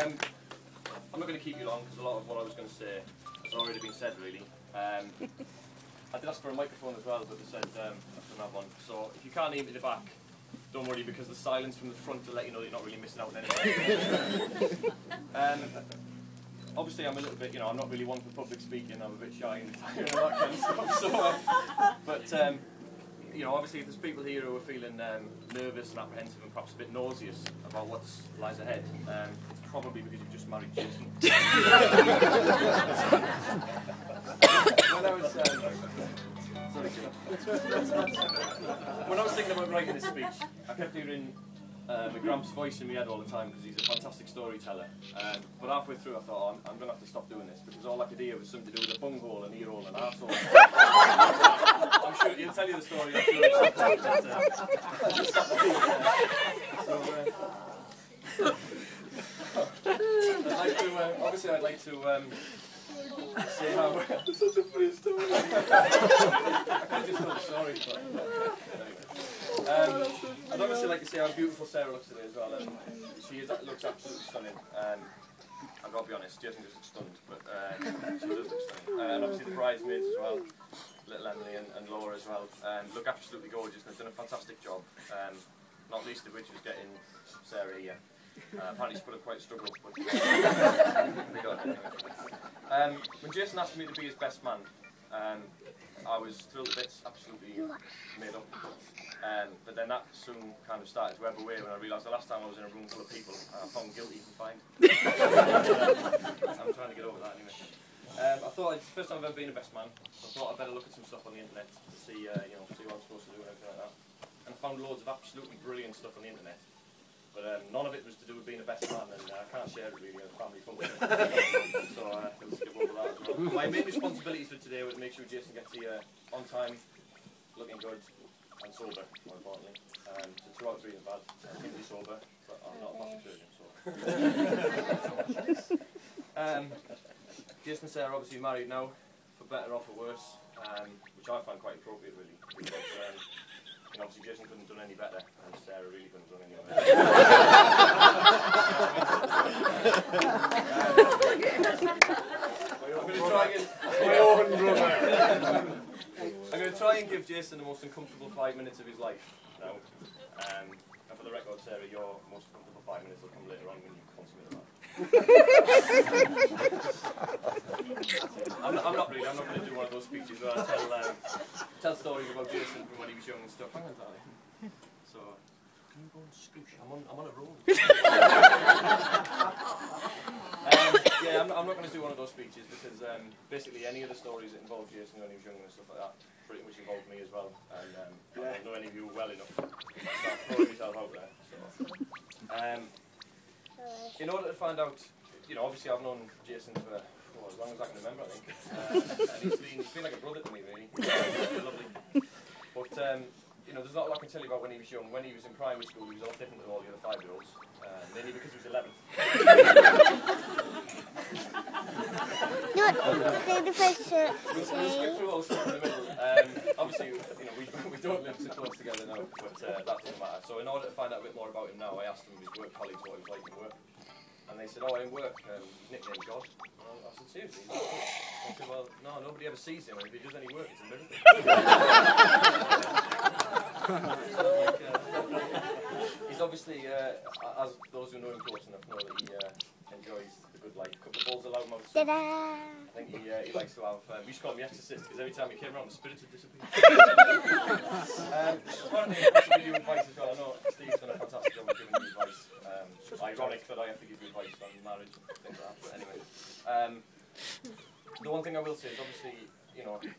I'm not going to keep you long because a lot of what I was going to say has already been said, really. I did ask for a microphone as well, but they said I couldn't have one. So if you can't hear me at the back, don't worry, because the silence from the front will let you know that you're not really missing out on anything. Obviously, I'm a little bit, I'm not really one for public speaking. I'm a bit shy and that kind of stuff. So, but obviously, if there's people here who are feeling nervous and apprehensive and perhaps a bit nauseous about what lies ahead, it's probably because you've just married Jason. When I was thinking about writing this speech, I kept hearing my Gramps' voice in my head all the time because he's a fantastic storyteller. But halfway through I thought, I'm going to have to stop doing this because all I could hear was something to do with a bunghole, an earhole, an arsehole. I'm sure he'll tell you the story. I'm sure I'd like to say how... It's such a funny story. I could just tell the story, but anyway. I'd obviously like to say how beautiful Sarah looks today as well. She looks absolutely stunning. I've got to be honest, Jason just looks stunned, but she does look stunning. And obviously the bridesmaids as well, little Emily and Laura as well, look absolutely gorgeous. They've done a fantastic job, not least of which was getting Sarah here. Apparently she's put up quite a struggle, but we got it. When Jason asked me to be his best man, I was thrilled to bits, absolutely made up. But then that soon kind of started to ebb away when I realised the last time I was in a room full of people, I found guilty and fined. I'm trying to get over that anyway. I thought it's the first time I've ever been a best man, so I thought I'd better look at some stuff on the internet to see, see what I'm supposed to do and everything like that. And I found loads of absolutely brilliant stuff on the internet. But none of it was to do with being a best man, and I can't share it really as a family function. So we'll skip over that as well. My main responsibilities for today was to make sure Jason gets here on time, looking good, and sober, more importantly. So throughout being bad, I'm going to be sober, but I'm not a plastic surgeon, so. Jason and Sarah are obviously married now, for better or for worse, which I find quite appropriate really. Because, obviously Jason couldn't have done any better, and Sarah really couldn't have done any better. I'm going to try and give Jason the most uncomfortable 5 minutes of his life now. And for the record, Sarah, your most uncomfortable 5 minutes will come later on when you consummate that. I'm not going to do one of those speeches where I tell stories about Jason from when he was young and stuff. Hang on, darling. So, can you go and scoosh? I'm on a roll. Yeah, I'm not going to do one of those speeches because basically any of the stories that involve Jason when he was young and stuff like that pretty much involved me as well. And I don't know any of you well enough to start throwing myself out there. So, in order to find out, obviously I've known Jason for as long as I can remember, I think. And he's been like a brother to me, really. Lovely. But, there's not a lot I can tell you about when he was young. When he was in primary school, he was a lot different than all the other 5-year-olds. Mainly because he was 11. Say the first We'll skip through all the stuff in the middle. Obviously, we don't live so close together now, but that doesn't matter. So in order to find out a bit more about him now, I asked him his work colleagues what he was like in work. And they said, in work, his nickname's God. And I said, seriously? I said, well, no, nobody ever sees him, and if he does any work, it's a miracle. He's obviously, as those who know him close enough know that he enjoys the good life. A couple of balls of loudmouth. I think he likes to have, we used to call him the exorcist, because every time he came around, the spirits would disappear. Apparently, he wants to give you advice as well. I know Steve's done a fantastic job of giving you advice. Ironic that I have to give you advice on marriage and things like that, but anyway. The one thing I will say is obviously,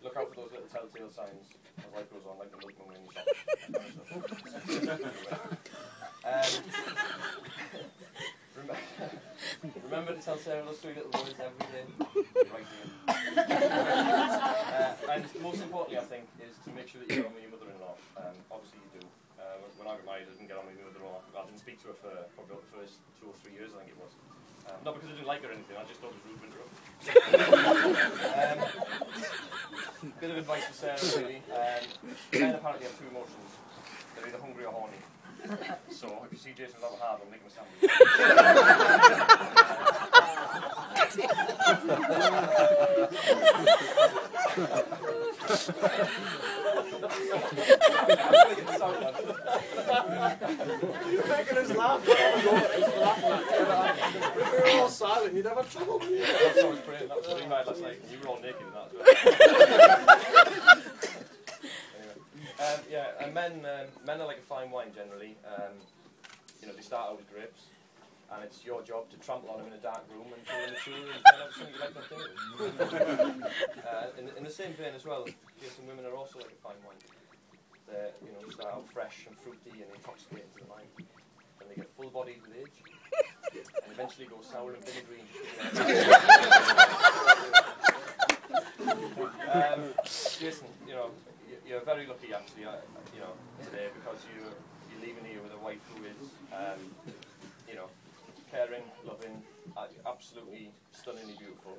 look out for those little telltale signs as life goes on, like the milkman in your shop. Remember to tell Sarah those 3 little words every day. And most importantly, I think, is to make sure that you get on with your mother-in-law. Obviously you do. When I got married, I didn't get on with my mother-in-law. I didn't speak to her for probably the first 2 or 3 years, I think it was. Not because I didn't like her or anything, I just thought it was rude to interrupt. Bit of advice for Sarah, really. Men apparently have 2 emotions. They're either hungry or horny. So, if you see Jason without a heart, I'll make him a sandwich. You're making us laugh. We're all silent. You'd have a trouble with it. That was brilliant. That was what we made last night. You were all naked in that as well. Anyway, yeah, and men are like a fine wine generally. You know, they start out with grapes, and it's your job to trample on them in a dark room and pull in the tool and find out something you like nothing. In the same vein as well, Jason, women are also like a fine wine. They, you know, start out fresh and fruity and intoxicating to the mind. Then they get full-bodied with age, and eventually go sour and vinegary. Jason, you know, you're very lucky actually, you know, today because you're leaving here with a wife who is, you know, caring, loving, absolutely stunningly beautiful.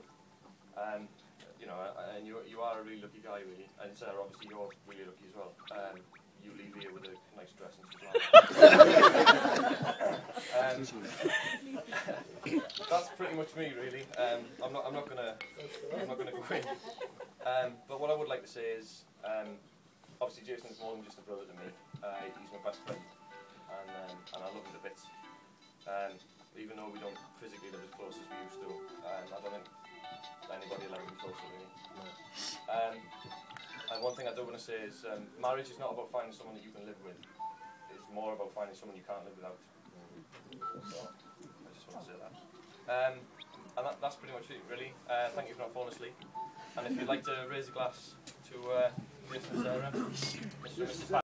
You know, and you are a really lucky guy, really. And Sarah, obviously, you're really lucky as well. You leave here with a nice dress and stuff. That's pretty much me, really. I'm not gonna go in. But what I would like to say is, obviously, Jason's more than just a brother to me. He's my best friend, and I love him to bits. Even though we don't physically live as close as we used to, I don't think anybody will ever be closer, really. And one thing I do want to say is, marriage is not about finding someone that you can live with. It's more about finding someone you can't live without. So, I just want to say that. And that's pretty much it, really. Thank you for not falling asleep. And if you'd like to raise a glass to Jason and Sarah, Mr.